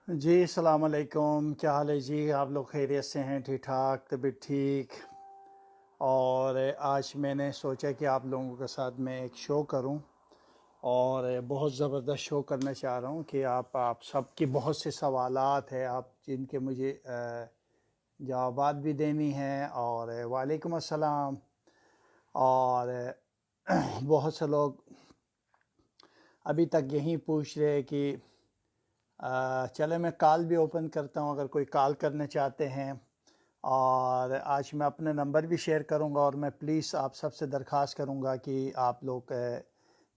जी, अस्सलाम वालेकुम। क्या हाल है जी? आप लोग खैरियत से हैं? ठीक ठाक, तबीयत ठीक। और आज मैंने सोचा कि आप लोगों के साथ मैं एक शो करूं, और बहुत ज़बरदस्त शो करना चाह रहा हूं कि आप सबकी बहुत से सवालात हैं आप जिनके मुझे जवाबात भी देनी है। और वालेकुम अस्सलाम। और बहुत से लोग अभी तक यही पूछ रहे कि चले मैं कॉल भी ओपन करता हूं अगर कोई कॉल करना चाहते हैं। और आज मैं अपने नंबर भी शेयर करूंगा, और मैं प्लीज़ आप सबसे दरख्वास्त करूंगा कि आप लोग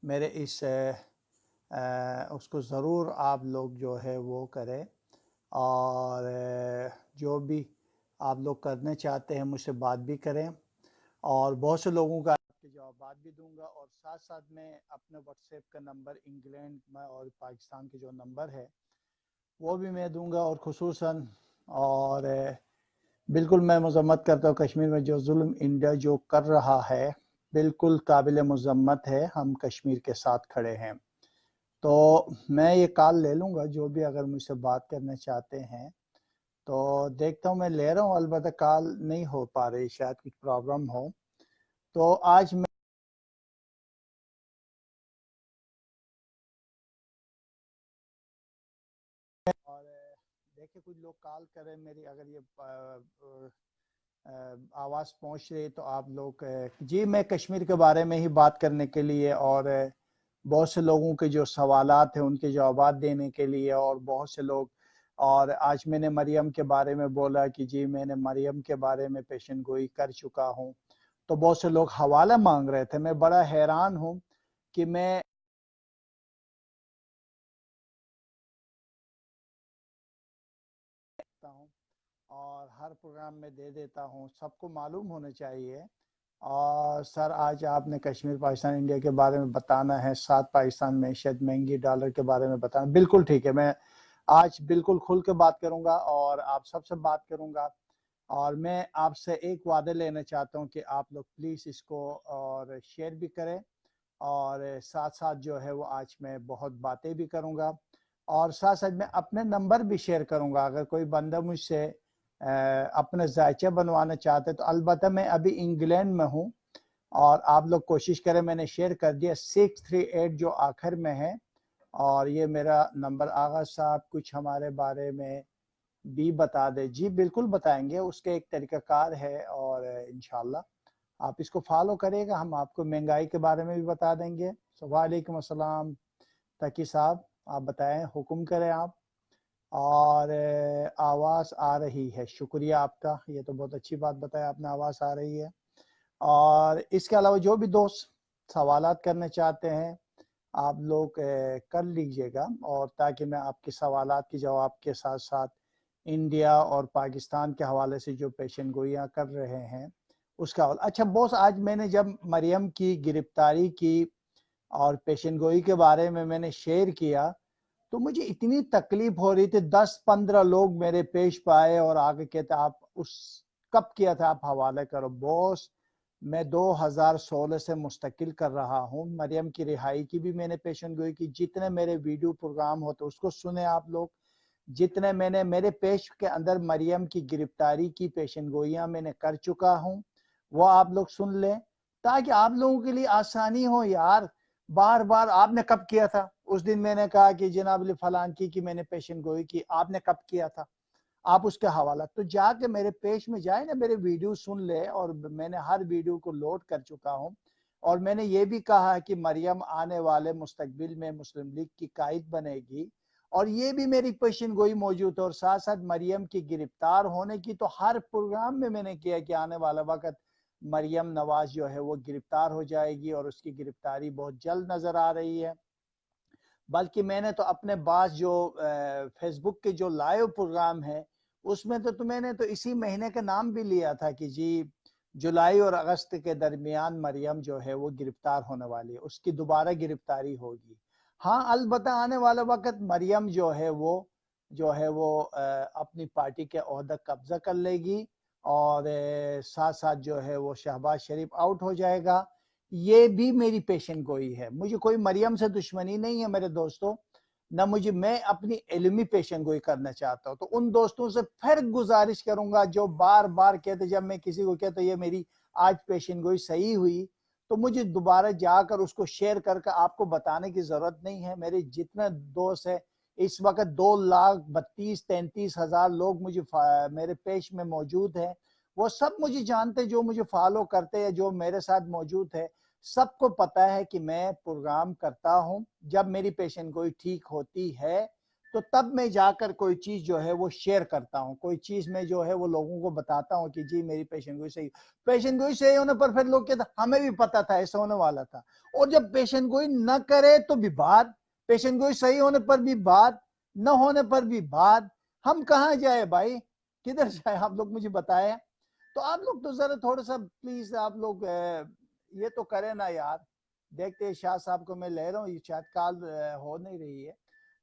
मेरे इस उसको ज़रूर आप लोग जो है वो करें। और जो भी आप लोग करना चाहते हैं मुझसे बात भी करें, और बहुत से लोगों का आपके जवाब भी दूंगा। और साथ साथ मैं अपने व्हाट्सएप का नंबर इंग्लैंड में और पाकिस्तान के जो नंबर है वो भी मैं दूंगा। और ख़ुसूसन और बिल्कुल मैं मज़म्मत करता हूँ कश्मीर में जो जुल्म इंडिया जो कर रहा है, बिल्कुल काबिल मज़म्मत है। हम कश्मीर के साथ खड़े हैं। तो मैं ये कॉल ले लूँगा, जो भी अगर मुझसे बात करना चाहते हैं तो देखता हूँ मैं ले रहा हूँ। अलबत्ता कॉल नहीं हो पा रही, शायद कुछ प्रॉब्लम हो। तो आज मैं और देखिए कुछ लोग कॉल करें मेरी, अगर ये आवाज़ पहुंच रही है तो आप लोग जी मैं कश्मीर के बारे में ही बात करने के लिए, और बहुत से लोगों के जो सवालात हैं उनके जवाब देने के लिए। और बहुत से लोग, और आज मैंने मरियम के बारे में बोला कि जी मैंने मरियम के बारे में पेशन गोई कर चुका हूं, तो बहुत से लोग हवाला मांग रहे थे। मैं बड़ा हैरान हूं कि मैं हूं और हर प्रोग्राम में दे देता हूं, सबको मालूम होना चाहिए। और सर आज आपने कश्मीर पाकिस्तान इंडिया के बारे में बताना है, साथ पाकिस्तान में शायद महंगी डॉलर के बारे में बताना, बिल्कुल ठीक है। मैं आज बिल्कुल खुल के बात करूंगा और आप सबसे बात करूंगा। और मैं आपसे एक वादे लेना चाहता हूं कि आप लोग प्लीज़ इसको और शेयर भी करें। और साथ साथ जो है वो आज मैं बहुत बातें भी करूंगा, और साथ साथ मैं अपने नंबर भी शेयर करूंगा। अगर कोई बंदा मुझसे अपने जायचा बनवाना चाहते तो अलबत्ता मैं अभी इंग्लैंड में हूँ। और आप लोग कोशिश करें, मैंने शेयर कर दिया 638 जो आखिर में है। और ये मेरा नंबर। आगा साहब कुछ हमारे बारे में भी बता दे। जी बिल्कुल बताएंगे, उसके एक तरीकाकार है, और इंशाल्लाह आप इसको फॉलो करेगा, हम आपको महंगाई के बारे में भी बता देंगे। वालेकुम अस्सलाम तकी साहब, आप बताएं, हुक्म करें आप। और आवाज़ आ रही है, शुक्रिया आपका, ये तो बहुत अच्छी बात बताया आपने, आवाज़ आ रही है। और इसके अलावा जो भी दोस्त सवालात करना चाहते हैं आप लोग कर लीजिएगा, और ताकि मैं आपके सवालात के जवाब के साथ साथ इंडिया और पाकिस्तान के हवाले से जो पेशन गोइयाँ कर रहे हैं उसका अच्छा बॉस, आज मैंने जब मरियम की गिरफ्तारी की और पेशन गोई के बारे में मैंने शेयर किया, तो मुझे इतनी तकलीफ हो रही थी। 10-15 लोग मेरे पेश पाए और आगे कहते आप उस कब किया था, आप हवाले करो। बॉस मैं 2016 से मुस्तकिल कर रहा हूँ। मरियम की रिहाई की भी मैंने पेशन गोई की। जितने मेरे वीडियो प्रोग्राम होते उसको सुने आप लोग, जितने मैंने मेरे पेश के अंदर मरियम की गिरफ्तारी की पेशन गोइयां मैंने कर चुका हूँ, वो आप लोग सुन लें ताकि आप लोगों के लिए आसानी हो यार। बार बार आपने कब किया था, उस दिन मैंने कहा कि जनाब फलान की मैंने पेशन गोई की, आपने कब किया था, आप उसका हवाला तो जाके मेरे पेज में जाए ना, मेरे वीडियो सुन ले। और मैंने हर वीडियो को लोड कर चुका हूं। और मैंने ये भी कहा है कि मरियम आने वाले मुस्तकबिल में मुस्लिम लीग की कायद बनेगी, और ये भी मेरी पेशन गोई मौजूद है। और साथ साथ मरियम की गिरफ्तार होने की तो हर प्रोग्राम में मैंने किया कि आने वाला वक्त मरियम नवाज जो है वो गिरफ्तार हो जाएगी, और उसकी गिरफ्तारी बहुत जल्द नजर आ रही है। बल्कि मैंने तो अपने पास जो फेसबुक के जो लाइव प्रोग्राम है उसमें तो मैंने तो इसी महीने का नाम भी लिया था कि जी जुलाई और अगस्त के दरमियान मरियम जो है वो गिरफ्तार होने वाली है, उसकी दोबारा गिरफ्तारी होगी। हाँ अलबत्ता आने वाला वक्त मरियम जो है वो अपनी पार्टी के ओहदा कब्जा कर लेगी, और साथ साथ जो है वो शहबाज शरीफ आउट हो जाएगा। ये भी मेरी पेशन गोई है। मुझे कोई मरियम से दुश्मनी नहीं है मेरे दोस्तों। ना मुझे, मैं अपनी इल्मी पेशन गोई करना चाहता हूँ। तो उन दोस्तों से फिर गुजारिश करूंगा जो बार बार कहते, जब मैं किसी को कहता ये मेरी आज पेशन गोई सही हुई, तो मुझे दोबारा जाकर उसको शेयर करके आपको बताने की जरूरत नहीं है। मेरे जितने दोस्त है इस वक्त 2,32,33,000 लोग मुझे मेरे पेश में मौजूद है। वो सब मुझे जानते, जो मुझे फॉलो करते हैं, जो मेरे साथ मौजूद है, सबको पता है कि मैं प्रोग्राम करता हूं। जब मेरी पेशेंट गोई ठीक होती है तो तब मैं जाकर कोई चीज जो है वो शेयर करता हूं, कोई चीज में जो है वो लोगों को बताता हूं कि जी मेरी पेशेंट गोई सही। पेशेंट गोई सही होने पर फिर लोग कहते हमें भी पता था ऐसा होने वाला था। और जब पेशेंट गोई न करे तो भी बात, पेशेंट गोई सही होने पर भी बात, न होने पर भी बात। हम कहाँ जाए भाई, किधर जाए, आप लोग मुझे बताए। तो आप लोग तो जरा थोड़ा सा प्लीज आप लोग ये तो करे ना यार। देखते हैं शाह साहब को मैं ले रहा हूँ, ये शायद कॉल हो नहीं रही है।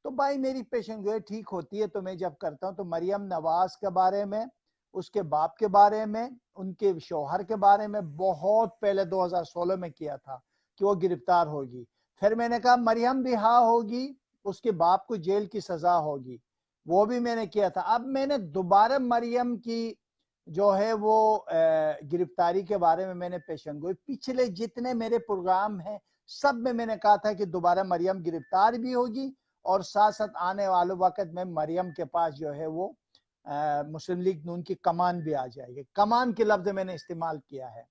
तो भाई मेरी पेशेंट गोई ठीक होती है तो मैं जब करता हूँ तो मरियम नवाज के बारे में, उसके बाप के बारे में, उनके शौहर के बारे में बहुत पहले 2016 में किया था कि वो गिरफ्तार होगी। फिर मैंने कहा मरियम रिहा होगी, उसके बाप को जेल की सजा होगी, वो भी मैंने किया था। अब मैंने दोबारा मरियम की जो है वो गिरफ्तारी के बारे में मैंने पेशन गोई, पिछले जितने मेरे प्रोग्राम हैं सब में मैंने कहा था कि दोबारा मरियम गिरफ्तार भी होगी और साथ साथ आने वाले वक्त में मरियम के पास जो है वो मुस्लिम लीग नून की कमान भी आ जाएगी। कमान के लफ्ज मैंने इस्तेमाल किया है।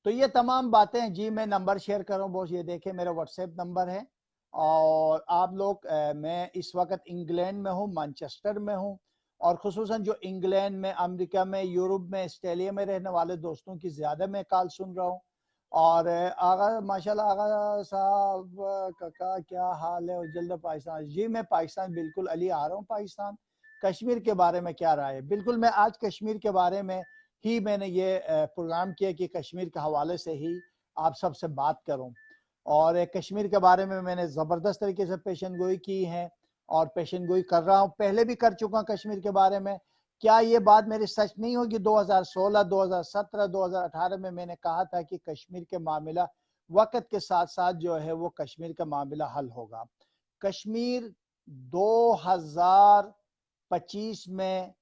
तो ये तमाम बातें जी मैं नंबर शेयर कर रहा हूँ बॉस, ये देखें मेरा व्हाट्सएप नंबर है। और आप लोग मैं इस वक्त इंग्लैंड में हूँ, मैनचेस्टर में हूँ, और खुसूसन जो इंग्लैंड में, अमेरिका में, यूरोप में, ऑस्ट्रेलिया में रहने वाले दोस्तों की ज़्यादा मैं कॉल सुन रहा हूँ। और आगा माशाल्लाह आगा साहब काका क्या हाल है, और जल्द पाकिस्तान। जी मैं पाकिस्तान बिल्कुल अली आ रहा हूँ पाकिस्तान। कश्मीर के बारे में क्या राय है, बिल्कुल मैं आज कश्मीर के बारे में ही मैंने ये प्रोग्राम किया कि कश्मीर के हवाले से ही आप सबसे बात करूं। और कश्मीर के बारे में मैंने ज़बरदस्त तरीके से पेशन गोई की है और पेशन गोई कर रहा हूं, पहले भी कर चुका कश्मीर के बारे में। क्या ये बात मेरी सच नहीं होगी, 2016, 2017, 2018 में मैंने कहा था कि कश्मीर के मामला वक्त के साथ साथ जो है वो कश्मीर का मामला हल होगा। कश्मीर 2025 में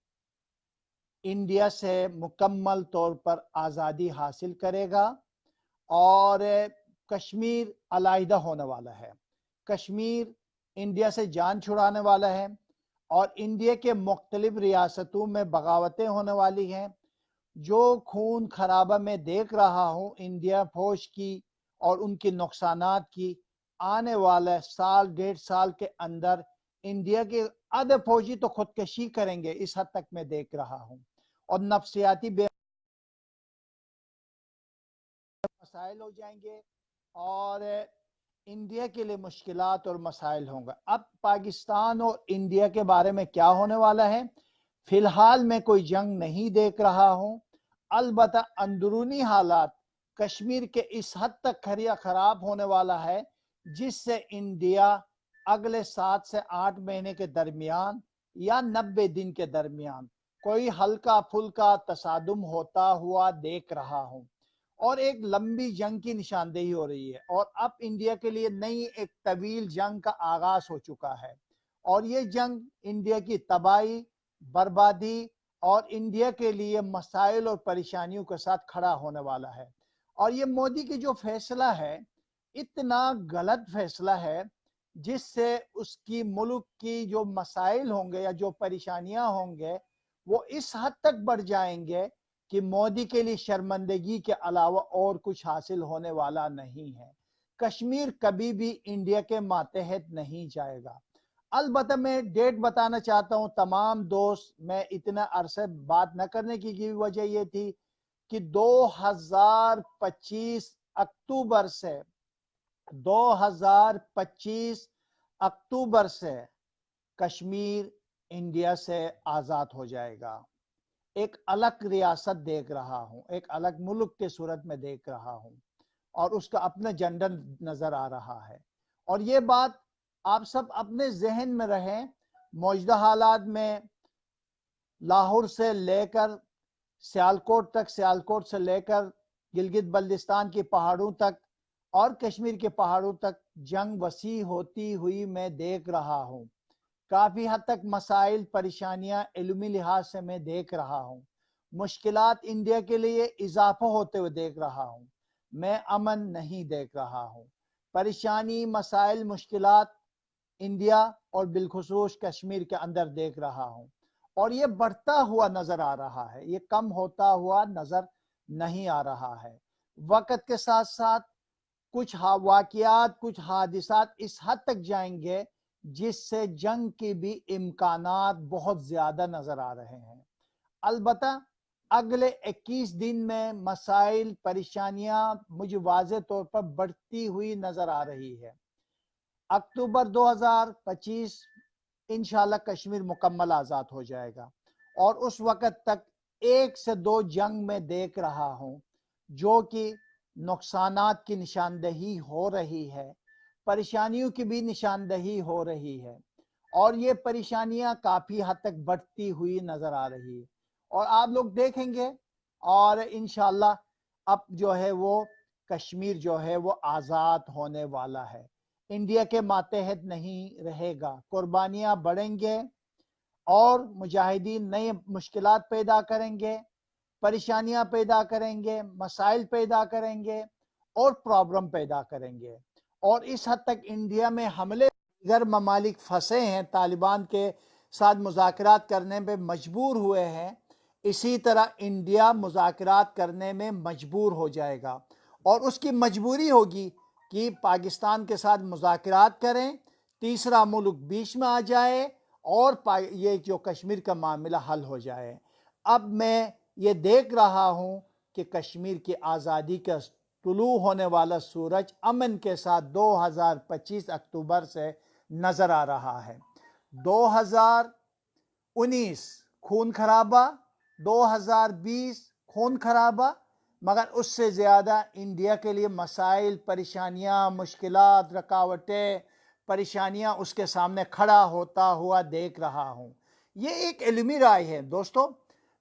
इंडिया से मुकम्मल तौर पर आज़ादी हासिल करेगा और कश्मीर अलहदा होने वाला है। कश्मीर इंडिया से जान छुड़ाने वाला है और इंडिया के मुख्तलिफ रियासतों में बगावतें होने वाली हैं। जो खून खराबा मैं देख रहा हूँ इंडिया फौज की और उनकी नुकसानात की, आने वाला साल 1.5 साल के अंदर इंडिया के आधे फौजी तो खुदकशी करेंगे, इस हद तक मैं देख रहा हूँ। और नफ्सियाती मसाइल हो जाएंगे और इंडिया के लिए मुश्किलात और मसाइल होंगे। अब पाकिस्तान और इंडिया के बारे में क्या होने वाला है, फिलहाल मैं कोई जंग नहीं देख रहा हूं। अलबत्ता अंदरूनी हालात कश्मीर के इस हद तक खराब होने वाला है जिससे इंडिया अगले 7 से 8 महीने के दरमियान या 90 दिन के दरमियान कोई हल्का फुल्का तसादुम होता हुआ देख रहा हूं और एक लंबी जंग की निशानदेही हो रही है। और अब इंडिया के लिए नई एक तवील जंग का आगाज हो चुका है और ये जंग इंडिया की तबाही, बर्बादी और इंडिया के लिए मसाइल और परेशानियों के साथ खड़ा होने वाला है। और ये मोदी की जो फैसला है इतना गलत फैसला है जिससे उसकी मुल्क की जो मसाइल होंगे या जो परेशानियां होंगे वो इस हद तक बढ़ जाएंगे कि मोदी के लिए शर्मिंदगी के अलावा और कुछ हासिल होने वाला नहीं है। कश्मीर कभी भी इंडिया के मातहत नहीं जाएगा। अलबत्ता मैं डेट बताना चाहता हूं तमाम दोस्त, मैं इतना अरसे बात न करने की वजह यह थी कि 2025 अक्टूबर से 2025 अक्टूबर से कश्मीर इंडिया से आज़ाद हो जाएगा। एक अलग रियासत देख रहा हूं, एक अलग मुल्क के सूरत में देख रहा हूं और उसका अपना जेंडर नजर आ रहा है। और ये बात आप सब अपने जहन में रहें। मौजूदा हालात में लाहौर से लेकर सियालकोट तक, सियालकोट से लेकर गिलगित बल्तिस्तान की पहाड़ों तक और कश्मीर के पहाड़ों तक जंग वसी होती हुई मैं देख रहा हूँ। काफी हद तक मसाइल परेशानियां इल्मी लिहाज से मैं देख रहा हूँ। मुश्किलात इंडिया के लिए इजाफा होते हुए देख रहा हूँ। मैं अमन नहीं देख रहा हूँ। परेशानी, मसाइल, मुश्किलात इंडिया और बिलखुसूस कश्मीर के अंदर देख रहा हूँ, और ये बढ़ता हुआ नजर आ रहा है, ये कम होता हुआ नजर नहीं आ रहा है। वक्त के साथ साथ कुछ वाकयात, कुछ हादिसात इस हद तक जाएंगे जिससे जंग की भी इम्कानात बहुत ज्यादा नजर आ रहे हैं। अलबत्ता अगले 21 दिन में मसाइल, परेशानियां मुझे वाज़े तौर पर बढ़ती हुई नजर आ रही है। अक्टूबर 2025 इंशाल्लाह कश्मीर मुकम्मल आज़ाद हो जाएगा, और उस वक़्त तक 1 से 2 जंग में देख रहा हूँ जो कि नुकसानात की निशानदही हो रही है, परेशानियों की भी निशानदही हो रही है, और ये परेशानियां काफ़ी हद तक बढ़ती हुई नज़र आ रही है। और आप लोग देखेंगे, और इंशाल्लाह अब जो है वो कश्मीर जो है वो आज़ाद होने वाला है, इंडिया के मातहत नहीं रहेगा, कुर्बानियां बढ़ेंगे और मुजाहिदीन नई मुश्किलात पैदा करेंगे, परेशानियां पैदा करेंगे, मसाइल पैदा करेंगे और प्रॉब्लम पैदा करेंगे। और इस हद तक इंडिया में हमले, गैर ममालिक फंसे हैं, तालिबान के साथ मुज़ाकरात करने में मजबूर हुए हैं, इसी तरह इंडिया मुज़ाकरात करने में मजबूर हो जाएगा, और उसकी मजबूरी होगी कि पाकिस्तान के साथ मुज़ाकरात करें, तीसरा मुल्क बीच में आ जाए और ये जो कश्मीर का मामला हल हो जाए। अब मैं ये देख रहा हूं कि कश्मीर की आज़ादी का तुलू होने वाला सूरज अमन के साथ 2025 अक्टूबर से नजर आ रहा है। 2019 खून खराबा, 2020 खून खराबा, मगर उससे ज़्यादा इंडिया के लिए मसाइल, परेशानियां, मुश्किलात, रुकावटें, परेशानियां उसके सामने खड़ा होता हुआ देख रहा हूं। ये एक इल्मी राय है दोस्तों।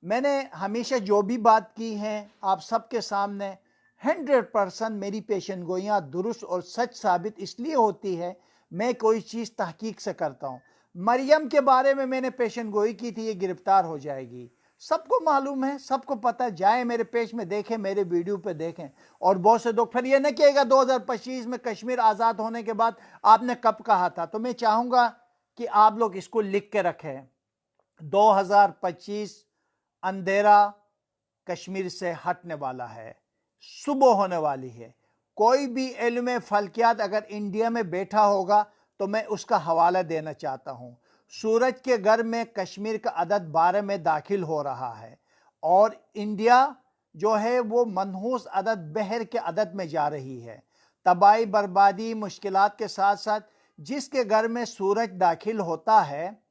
मैंने हमेशा जो भी बात की है आप सबके सामने 100% मेरी पेशन गोइयाँ दुरुस्त और सच साबित इसलिए होती है, मैं कोई चीज़ तहकीक से करता हूँ। मरियम के बारे में मैंने पेशन गोई की थी, ये गिरफ्तार हो जाएगी, सबको मालूम है, सबको पता है, जाए मेरे पेज में देखें, मेरे वीडियो पे देखें। और बहुत से लोग फिर ये न कहेगा 2025 में कश्मीर आज़ाद होने के बाद आपने कब कहा था। तो मैं चाहूँगा कि आप लोग इसको लिख के रखें, 2025 अंधेरा कश्मीर से हटने वाला है, सुबह होने वाली है। कोई भी इल्म फल्कियात अगर इंडिया में बैठा होगा तो मैं उसका हवाला देना चाहता हूं। सूरज के घर में कश्मीर का अदद 12 में दाखिल हो रहा है, और इंडिया जो है वो मनहूस अदद बहर के अदद में जा रही है। तबाही, बर्बादी, मुश्किलात के साथ साथ जिसके घर में सूरज दाखिल होता है,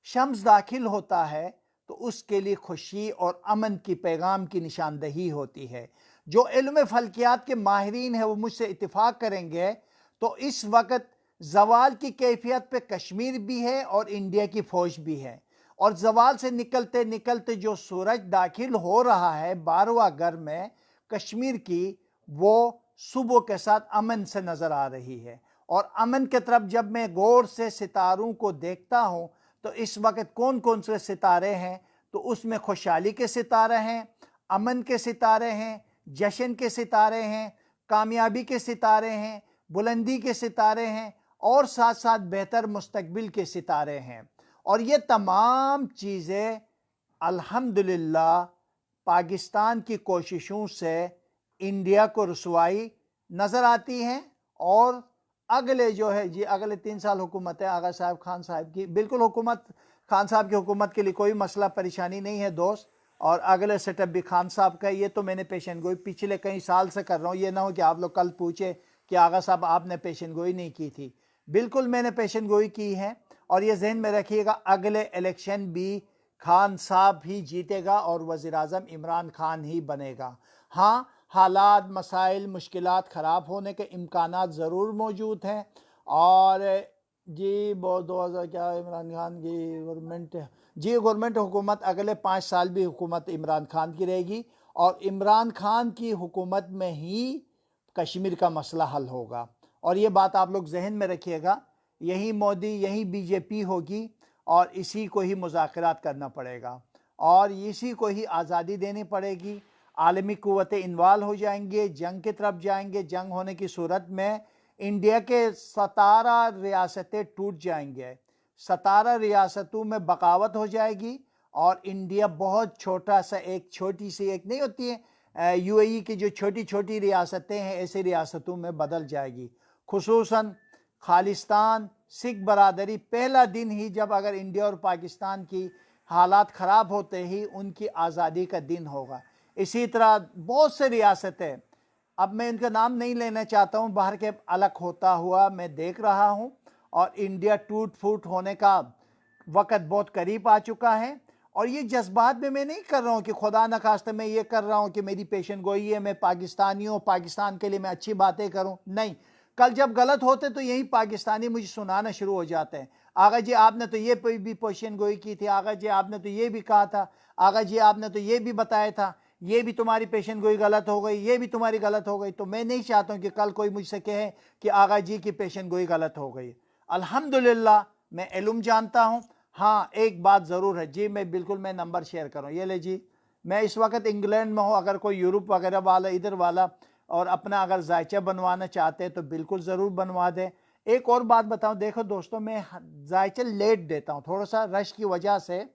शम्स दाखिल होता है, तो उसके लिए खुशी और अमन की पैगाम की निशानदही होती है। जो इल्म फल्कियात के माहिरीन है वो मुझसे इत्तेफाक करेंगे, तो इस वक्त जवाल की कैफियत पे कश्मीर भी है और इंडिया की फौज भी है, और जवाल से निकलते निकलते जो सूरज दाखिल हो रहा है 12वां घर में कश्मीर की, वो सुबह के साथ अमन से नजर आ रही है। और अमन की तरफ जब मैं गौर से सितारों को देखता हूं तो इस वक्त कौन कौन से सितारे हैं, तो उसमें खुशहाली के सितारे हैं, अमन के सितारे हैं, जश्न के सितारे हैं, कामयाबी के सितारे हैं, बुलंदी के सितारे हैं, और साथ साथ बेहतर मुस्तकबिल के सितारे हैं। और ये तमाम चीज़ें अल्हम्दुलिल्लाह पाकिस्तान की कोशिशों से इंडिया को रसवाई नज़र आती हैं। और अगले जो है जी, अगले 3 साल हुकूमत है आगा साहब खान साहब की, बिल्कुल हुकूमत खान साहब की हुकूमत के लिए कोई मसला परेशानी नहीं है दोस्त, और अगले सेटअप भी खान साहब का। ये तो मैंने पेशन गोई पिछले कई साल से कर रहा हूँ, ये ना हो कि आप लोग कल पूछे कि आगा साहब आपने पेशन गोई नहीं की थी। बिल्कुल मैंने पेशन गोई की है, और ये जहन में रखिएगा अगले इलेक्शन भी खान साहब ही जीतेगा और वज़ीर आज़म इमरान खान ही बनेगा। हाँ, हालात, मसाइल, मुश्किलात ख़राब होने के इम्कानात ज़रूर मौजूद हैं, और जी बहुत 2000 क्या इमरान खान की गवर्नमेंट, जी गवर्नमेंट हुकूमत अगले 5 साल भी हुकूमत इमरान खान की रहेगी, और इमरान खान की हुकूमत में ही कश्मीर का मसला हल होगा। और ये बात आप लोग जहन में रखिएगा, यही मोदी, यही बीजेपी होगी और इसी को ही मुज़ाकरात करना पड़ेगा और इसी को ही आज़ादी देनी पड़ेगी। आलमी क़ुव्वतें इन्वॉल्व हो जाएंगे, जंग की तरफ जाएंगे। जंग होने की सूरत में इंडिया के 17 रियासतें टूट जाएंगे, 17 रियासतों में बगावत हो जाएगी और इंडिया बहुत छोटा सा, एक छोटी सी, एक नहीं होती है यूएई की जो छोटी छोटी रियासतें हैं, ऐसी रियासतों में बदल जाएगी। खुसूसन खालिस्तान, सिख बरादरी, पहला दिन ही जब अगर इंडिया और पाकिस्तान की हालात ख़राब होते ही उनकी आज़ादी का दिन होगा। इसी तरह बहुत से रियासतें, अब मैं इनका नाम नहीं लेना चाहता हूँ, बाहर के अलग होता हुआ मैं देख रहा हूँ और इंडिया टूट फूट होने का वक़्त बहुत करीब आ चुका है। और ये जज्बात में मैं नहीं कर रहा हूँ कि खुदा न खास्ते मैं ये कर रहा हूँ कि मेरी पेशन गोई है, मैं पाकिस्तानी हूँ, पाकिस्तान के लिए मैं अच्छी बातें करूँ, नहीं। कल जब गलत होते तो यही पाकिस्तानी मुझे सुनाना शुरू हो जाते हैं, आगा जी आपने तो ये भी पेशन गोई की थी, आगा जी आपने तो ये भी कहा था, आगा जी आपने तो ये भी बताया था, ये भी तुम्हारी पेशन गोई गलत हो गई, ये भी तुम्हारी गलत हो गई। तो मैं नहीं चाहता हूँ कि कल कोई मुझसे कहे कि आगा जी की पेशन गोई गलत हो गई। अल्हम्दुलिल्लाह मैं इल्म जानता हूँ। हाँ, एक बात ज़रूर है जी, मैं बिल्कुल मैं नंबर शेयर करूँ, ये ले जी, मैं इस वक्त इंग्लैंड में हूँ। अगर कोई यूरोप वगैरह वाला, इधर वाला और अपना अगर जायचा बनवाना चाहते हैं तो बिल्कुल ज़रूर बनवा दें। एक और बात बताऊँ, देखो दोस्तों, मैं जायचा लेट देता हूँ थोड़ा सा रश की वजह से,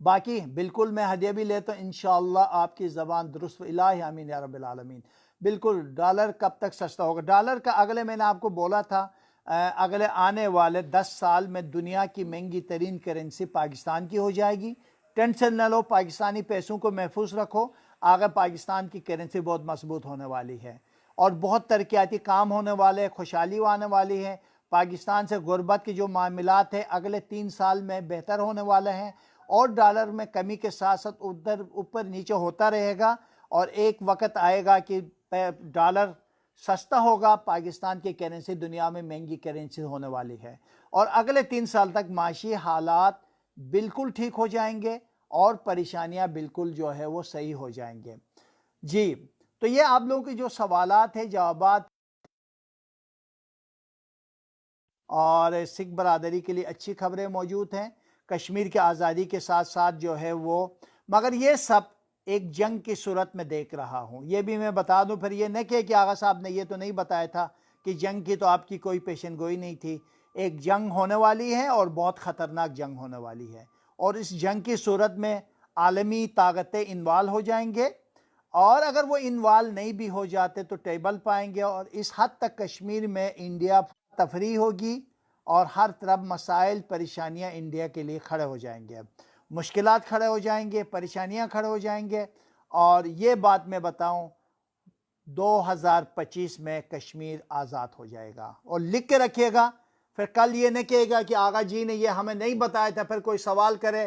बाकी बिल्कुल मैं हदिया भी लेता हूँ। इंशाअल्लाह आपकी ज़बान दुरुस्त, इलाही आमीन या रब्बिल आलमीन। बिल्कुल, डॉलर कब तक सस्ता होगा? डॉलर का अगले, मैंने आपको बोला था अगले आने वाले 10 साल में दुनिया की महंगी तरीन करेंसी पाकिस्तान की हो जाएगी। टेंशन न लो, पाकिस्तानी पैसों को महफूज रखो, आगे पाकिस्तान की करेंसी बहुत मजबूत होने वाली है और बहुत तरक्याती काम होने वाले, खुशहाली आने वाली है। पाकिस्तान से गुर्बत के जो मामलात हैं अगले 3 साल में बेहतर होने वाले हैं और डॉलर में कमी के साथ साथ उधर ऊपर नीचे होता रहेगा और एक वक्त आएगा कि डॉलर सस्ता होगा, पाकिस्तान की करेंसी दुनिया में महंगी करेंसी होने वाली है और अगले 3 साल तक माशी हालात बिल्कुल ठीक हो जाएंगे और परेशानियां बिल्कुल जो है वो सही हो जाएंगे जी। तो ये आप लोगों के जो सवालात है, जवाबात, और सिख बरादरी के लिए अच्छी खबरें मौजूद हैं। कश्मीर की आज़ादी के साथ साथ जो है वो, मगर ये सब एक जंग की सूरत में देख रहा हूँ। ये भी मैं बता दूँ, फिर ये न कहे कि आगा साहब ने ये तो नहीं बताया था कि जंग की तो आपकी कोई पेशन गोई नहीं थी। एक जंग होने वाली है और बहुत ख़तरनाक जंग होने वाली है और इस जंग की सूरत में आलमी ताकतें इन्वॉल्व हो जाएंगे और अगर वो इन्वॉल्व नहीं भी हो जाते तो टेबल पाएंगे और इस हद तक कश्मीर में इंडिया तफरी होगी और हर तरफ मसाइल, परेशानियां इंडिया के लिए खड़े हो जाएंगे, मुश्किलात खड़े हो जाएंगे, परेशानियां खड़े हो जाएंगे। और ये बात मैं बताऊं, 2025 में कश्मीर आज़ाद हो जाएगा और लिख के रखिएगा। फिर कल ये नहीं कहेगा कि आगा जी ने ये हमें नहीं बताया था, फिर कोई सवाल करे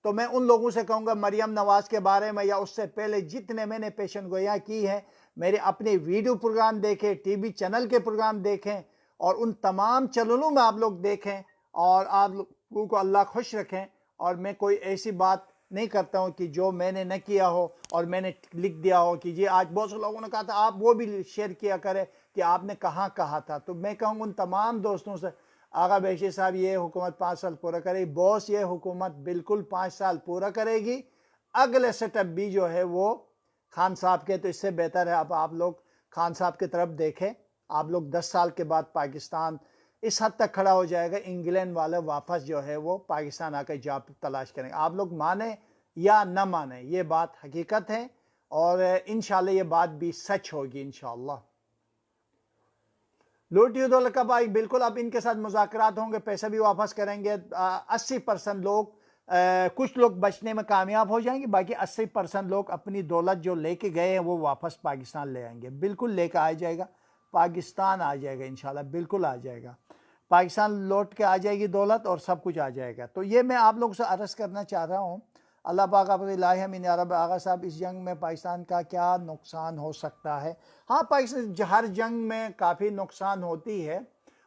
तो मैं उन लोगों से कहूँगा मरियम नवाज़ के बारे में या उससे पहले जितने मैंने पेशन गोइयाँ की है, मेरे अपने वीडियो प्रोग्राम देखें, टीवी चैनल के प्रोग्राम देखें और उन तमाम चैनलों में आप लोग देखें और आप लोगों को अल्लाह खुश रखें। और मैं कोई ऐसी बात नहीं करता हूँ कि जो मैंने न किया हो और मैंने लिख दिया हो कि जी, आज बहुत से लोगों ने कहा था, आप वो भी शेयर किया करें कि आपने कहाँ कहा था। तो मैं कहूँगा उन तमाम दोस्तों से, आगा बैशी साहब ये हुकूमत 5 साल पूरा करेगी, बॉस ये हुकूमत बिल्कुल 5 साल पूरा करेगी। अगले सेटअप भी जो है वो खान साहब के, तो इससे बेहतर है अब आप लोग खान साहब की तरफ देखें। आप लोग 10 साल के बाद पाकिस्तान इस हद तक खड़ा हो जाएगा, इंग्लैंड वाले वापस जो है वो पाकिस्तान आकर जॉब तलाश करेंगे। आप लोग माने या न माने, ये बात हकीकत है और इंशाल्लाह ये बात भी सच होगी इंशाल्लाह। लूटी दौलत का भाई बिल्कुल, अब इनके साथ मुज़ाकरात होंगे, पैसा भी वापस करेंगे। 80% लोग, कुछ लोग बचने में कामयाब हो जाएंगे, बाकी 80% लोग अपनी दौलत जो लेके गए हैं वो वापस पाकिस्तान ले आएंगे। बिल्कुल लेकर आ जाएगा, पाकिस्तान आ जाएगा इंशाल्लाह, बिल्कुल आ जाएगा, पाकिस्तान लौट के आ जाएगी दौलत और सब कुछ आ जाएगा। तो ये मैं आप लोग से अर्ज़ करना चाह रहा हूँ। अल्लाह पाक अमीन या रब। आगा साहब, इस जंग में पाकिस्तान का क्या नुकसान हो सकता है? हाँ, पाकिस्तान हर जंग में काफ़ी नुकसान होती है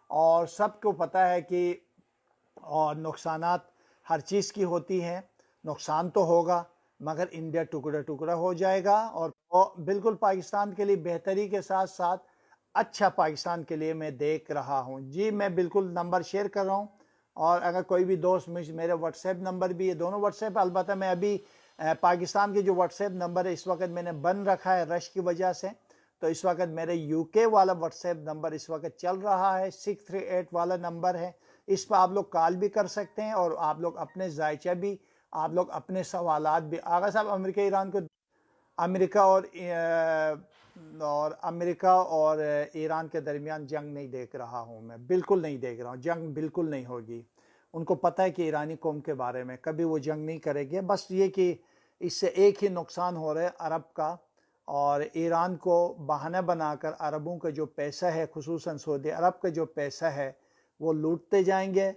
और सबको पता है कि और नुकसानात हर चीज़ की होती हैं। नुकसान तो होगा मगर इंडिया टुकड़ा टुकड़ा हो जाएगा और और बिल्कुल पाकिस्तान के लिए बेहतरी के साथ साथ अच्छा पाकिस्तान के लिए मैं देख रहा हूँ जी। मैं बिल्कुल नंबर शेयर कर रहा हूँ, और अगर कोई भी दोस्त मेरे व्हाट्सएप नंबर भी है, दोनों व्हाट्सएप, अलबत्ता मैं अभी पाकिस्तान के जो व्हाट्सएप नंबर है इस वक्त मैंने बंद रखा है रश की वजह से, तो इस वक्त मेरे यूके वाला व्हाट्सएप नंबर इस वक्त चल रहा है, 638 वाला नंबर है। इस पर आप लोग कॉल भी कर सकते हैं, और आप लोग अपने जायचा भी, आप लोग अपने सवालात भी। आगा साहब, अमेरिका ईरान को, अमेरिका और अमेरिका और ईरान के दरमियान जंग नहीं देख रहा हूँ मैं, बिल्कुल नहीं देख रहा हूँ। जंग बिल्कुल नहीं होगी। उनको पता है कि ईरानी कौम के बारे में कभी वो जंग नहीं करेंगे। बस ये कि इससे एक ही नुकसान हो रहा है अरब का, और ईरान को बहाना बनाकर अरबों का जो पैसा है, खुसूसन सऊदी अरब का जो पैसा है, वो लूटते जाएंगे।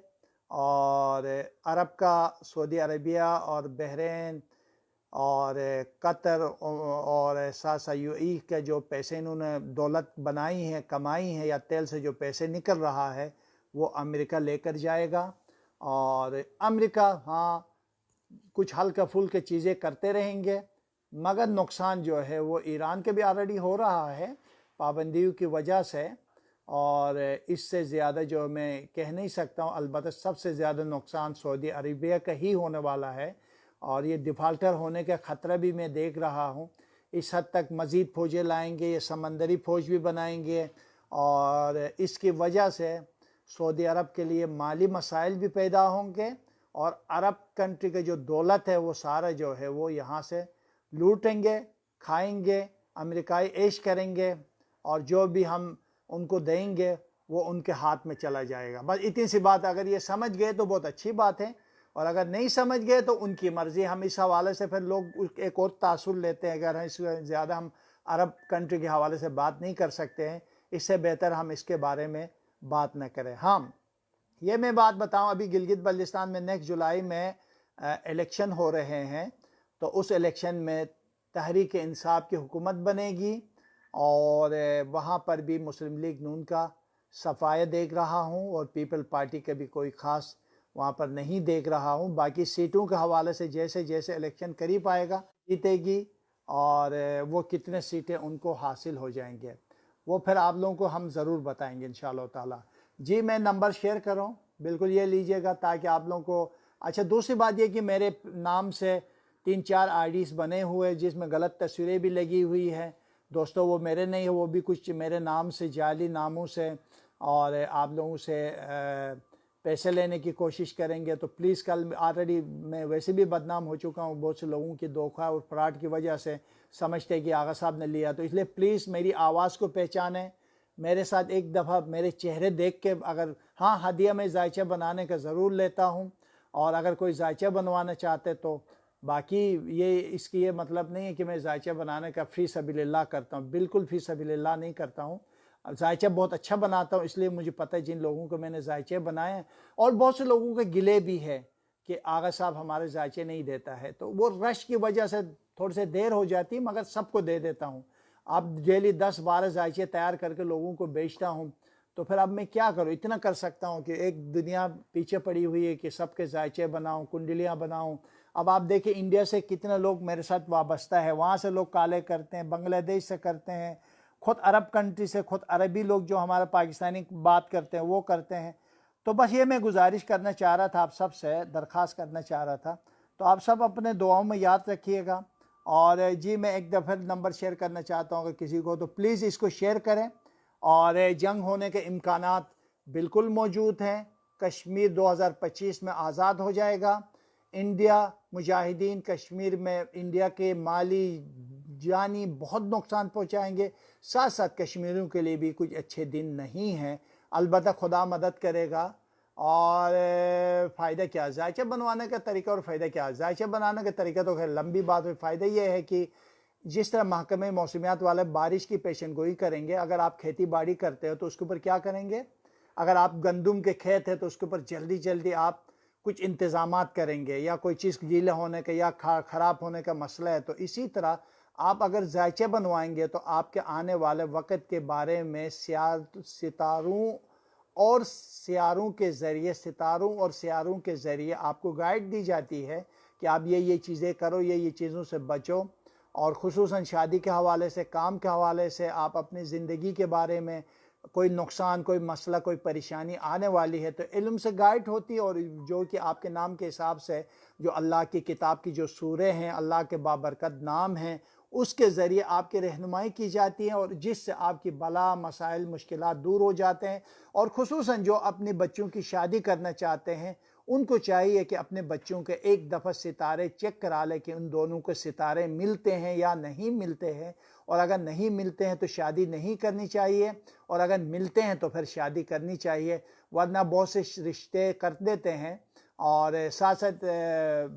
और अरब का सऊदी अरबिया और बहरीन और कतर और साथ साथ यूएई के जो पैसे इन्होंने दौलत बनाई है, कमाई है, या तेल से जो पैसे निकल रहा है, वो अमेरिका लेकर जाएगा। और अमेरिका हाँ कुछ हल्का फुल्के चीज़ें करते रहेंगे, मगर नुकसान जो है वो ईरान के भी ऑलरेडी हो रहा है पाबंदियों की वजह से, और इससे ज़्यादा जो मैं कह नहीं सकता हूँ। अलबत्ता सबसे ज़्यादा नुकसान सऊदी अरबिया का ही होने वाला है, और ये डिफ़ाल्टर होने का ख़तरा भी मैं देख रहा हूँ। इस हद तक मज़ीद फ़ौजें लाएंगे, ये समंदरी फ़ौज भी बनाएंगे, और इसकी वजह से सऊदी अरब के लिए माली मसाइल भी पैदा होंगे, और अरब कंट्री का जो दौलत है वो सारा जो है वो यहाँ से लूटेंगे, खाएंगे, अमेरिकाई ऐश करेंगे, और जो भी हम उनको देंगे वो उनके हाथ में चला जाएगा। बस इतनी सी बात, अगर ये समझ गए तो बहुत अच्छी बात है, और अगर नहीं समझ गए तो उनकी मर्जी। हम इस हवाले से फिर लोग एक और तासुर लेते हैं, अगर इससे ज़्यादा हम अरब कंट्री के हवाले से बात नहीं कर सकते हैं, इससे बेहतर हम इसके बारे में बात न करें। हाँ, ये मैं बात बताऊं, अभी गिलगित बल्तिस्तान में नेक्स्ट जुलाई में इलेक्शन हो रहे हैं, तो उस इलेक्शन में तहरीक इंसाफ की हुकूमत बनेगी, और वहाँ पर भी मुस्लिम लीग नून का सफाया देख रहा हूँ, और पीपल पार्टी का भी कोई ख़ास वहाँ पर नहीं देख रहा हूँ। बाकी सीटों के हवाले से जैसे जैसे इलेक्शन करीब आएगा, जीतेगी और वो कितने सीटें उनको हासिल हो जाएंगे, वो फिर आप लोगों को हम ज़रूर बताएंगे इंशाअल्लाह ताला। जी, मैं नंबर शेयर कर रहा हूँ, बिल्कुल ये लीजिएगा ताकि आप लोगों को। अच्छा, दूसरी बात ये कि मेरे नाम से 3-4 आईडीज़ बने हुए जिसमें गलत तस्वीरें भी लगी हुई है दोस्तों, वो मेरे नहीं है, वो भी कुछ मेरे नाम से जाली नामों से और आप लोगों से पैसे लेने की कोशिश करेंगे। तो प्लीज़, कल ऑलरेडी मैं वैसे भी बदनाम हो चुका हूँ, बहुत से लोगों की धोखा और फ्रॉड की वजह से समझते हैं कि आगा साहब ने लिया, तो इसलिए प्लीज़ मेरी आवाज़ को पहचानें, मेरे साथ एक दफ़ा मेरे चेहरे देख के, अगर हाँ हदिया में जायचा बनाने का ज़रूर लेता हूँ, और अगर कोई जायचा बनवाना चाहते तो। बाकी ये इसकी ये मतलब नहीं है कि मैं जायचा बनाने का फ़ी सबीलिल्लाह करता हूँ, बिल्कुल फ़ी सबीलिल्लाह नहीं करता हूँ। जायचा बहुत अच्छा बनाता हूँ, इसलिए मुझे पता है जिन लोगों को मैंने जायचे बनाए हैं, और बहुत से लोगों के गिले भी है कि आगा साहब हमारे जायचे नहीं देता है, तो वो रश की वजह से थोड़ी सी देर हो जाती है, मगर सबको दे देता हूँ। अब डेली 10-12 जायचे तैयार करके लोगों को बेचता हूँ, तो फिर अब मैं क्या करूँ, इतना कर सकता हूँ कि एक दुनिया पीछे पड़ी हुई है कि सबके जायचे बनाऊँ, कुंडलियाँ बनाऊँ। अब आप देखिए इंडिया से कितने लोग मेरे साथ वाबस्ता है, वहाँ से लोग काले करते हैं, बांग्लादेश से करते हैं, खुद अरब कंट्री से, खुद अरबी लोग जो हमारे पाकिस्तानी बात करते हैं वो करते हैं। तो बस ये मैं गुजारिश करना चाह रहा था, आप सब से दरख्वास्त करना चाह रहा था, तो आप सब अपने दुआओं में याद रखिएगा। और जी, मैं एक दफ़ा नंबर शेयर करना चाहता हूँ, अगर किसी को तो प्लीज़ इसको शेयर करें। और जंग होने के इम्कानात बिल्कुल मौजूद हैं, कश्मीर 2025 में आज़ाद हो जाएगा। इंडिया मुजाहिदीन कश्मीर में इंडिया के माली जानी बहुत नुकसान पहुंचाएंगे, साथ साथ कश्मीरियों के लिए भी कुछ अच्छे दिन नहीं हैं। अलबत्ता खुदा मदद करेगा। और फ़ायदा क्या, जायचा बनवाने का तरीका और फ़ायदा क्या। जायचा बनाने का तरीका तो खैर लंबी बात है। फ़ायदा ये है कि जिस तरह महकमे मौसमियात वाले बारिश की पेशन गोई करेंगे, अगर आप खेती बाड़ी करते हो तो उसके ऊपर क्या करेंगे, अगर आप गंदुम के खेत है तो उसके ऊपर जल्दी जल्दी आप कुछ इंतज़ामात करेंगे, या कोई चीज़ गीला होने का या ख़राब होने का मसला है, तो इसी तरह आप अगर जायचे बनवाएंगे तो आपके आने वाले वक़्त के बारे में सितारों और सियारों के ज़रिए, सितारों और सियारों के ज़रिए आपको गाइड दी जाती है कि आप ये चीज़ें करो, ये चीज़ों से बचो। और ख़ुसूसन शादी के हवाले से, काम के हवाले से, आप अपनी ज़िंदगी के बारे में कोई नुकसान, कोई मसला, कोई परेशानी आने वाली है तो इल्म से गाइड होती है। और जो कि आपके नाम के हिसाब से जो अल्लाह की किताब की जो सूरे हैं, अल्लाह के बाबरकत नाम हैं, उसके ज़रिए आपकी रहनुमाई की जाती है और जिससे आपकी बला, मसाइल, मुश्किलात दूर हो जाते हैं। और ख़ुसूसन जो अपने बच्चों की शादी करना चाहते हैं उनको चाहिए कि अपने बच्चों के एक दफ़ा सितारे चेक करा लें कि उन दोनों के सितारे मिलते हैं या नहीं मिलते हैं, और अगर नहीं मिलते हैं तो शादी नहीं करनी चाहिए, और अगर मिलते हैं तो फिर शादी करनी चाहिए। वरना बहुत से रिश्ते कर देते हैं और साथ साथ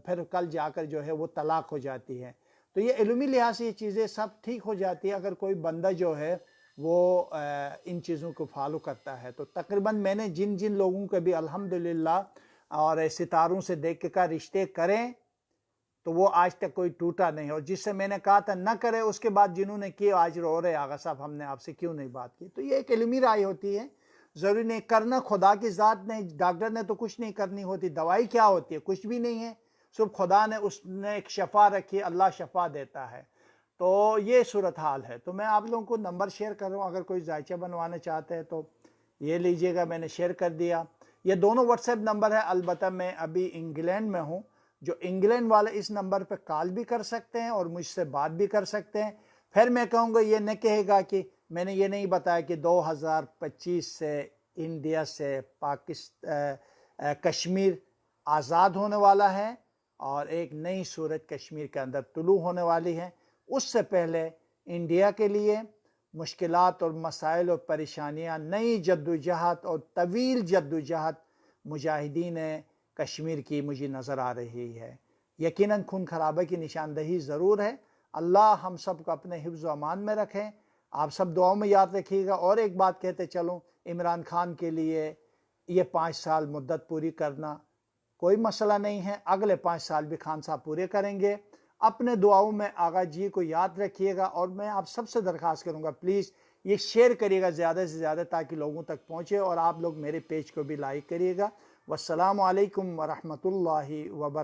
फिर कल जाकर जो है वो तलाक हो जाती है। तो ये इल्मी लिहाज से ये चीज़ें सब ठीक हो जाती है अगर कोई बंदा जो है वो इन चीज़ों को फॉलो करता है। तो तकरीबन मैंने जिन जिन लोगों के भी अल्हम्दुलिल्लाह और सितारों से देख कर रिश्ते करें तो वो आज तक कोई टूटा नहीं, और जिससे मैंने कहा था न करे उसके बाद जिन्होंने किए आज रो रहे, आगा साहब हमने आपसे क्यों नहीं बात की। तो ये एक इल्मी राय होती है, ज़रूरी नहीं करना खुदा की ज़ात नहीं, डॉक्टर ने तो कुछ नहीं करनी होती, दवाई क्या होती है, कुछ भी नहीं है, सिर्फ खुदा ने उसने एक शफा रखी, अल्लाह शफा देता है। तो ये सूरत हाल है। तो मैं आप लोगों को नंबर शेयर कर रहा हूँ, अगर कोई जायचा बनवाना चाहते हैं तो ये लीजिएगा, मैंने शेयर कर दिया। ये दोनों व्हाट्सएप नंबर है, अलबत्ता मैं अभी इंग्लैंड में हूँ, जो इंग्लैंड वाले इस नंबर पर कॉल भी कर सकते हैं और मुझसे बात भी कर सकते हैं। फिर मैं कहूँगा ये न कहेगा कि मैंने ये नहीं बताया कि 2025 से इंडिया से कश्मीर आज़ाद होने वाला है और एक नई सूरज कश्मीर के अंदर तुलू होने वाली है। उससे पहले इंडिया के लिए मुश्किलात और मसाइल और परेशानियाँ, नई जद्दोजहद और तवील जद्दोजहद मुजाहिदीन कश्मीर की मुझे नज़र आ रही है। यकीनन खून खराबे की निशानदही ज़रूर है। अल्लाह हम सब को अपने हिफ्ज़ व अमान में रखें। आप सब दुआओं में याद रखिएगा। और एक बात कहते चलूँ, इमरान खान के लिए ये 5 साल मुद्दत पूरी करना कोई मसला नहीं है, अगले 5 साल भी खान साहब पूरे करेंगे। अपने दुआओं में आगा जी को याद रखिएगा। और मैं आप सबसे दरख्वास्त करूँगा, प्लीज़ ये शेयर करिएगा ज़्यादा से ज़्यादा ताकि लोगों तक पहुँचे, और आप लोग मेरे पेज को भी लाइक करिएगा। वस्सलामु अलैकुम वरहमतुल्लाहि वबरकातुहू।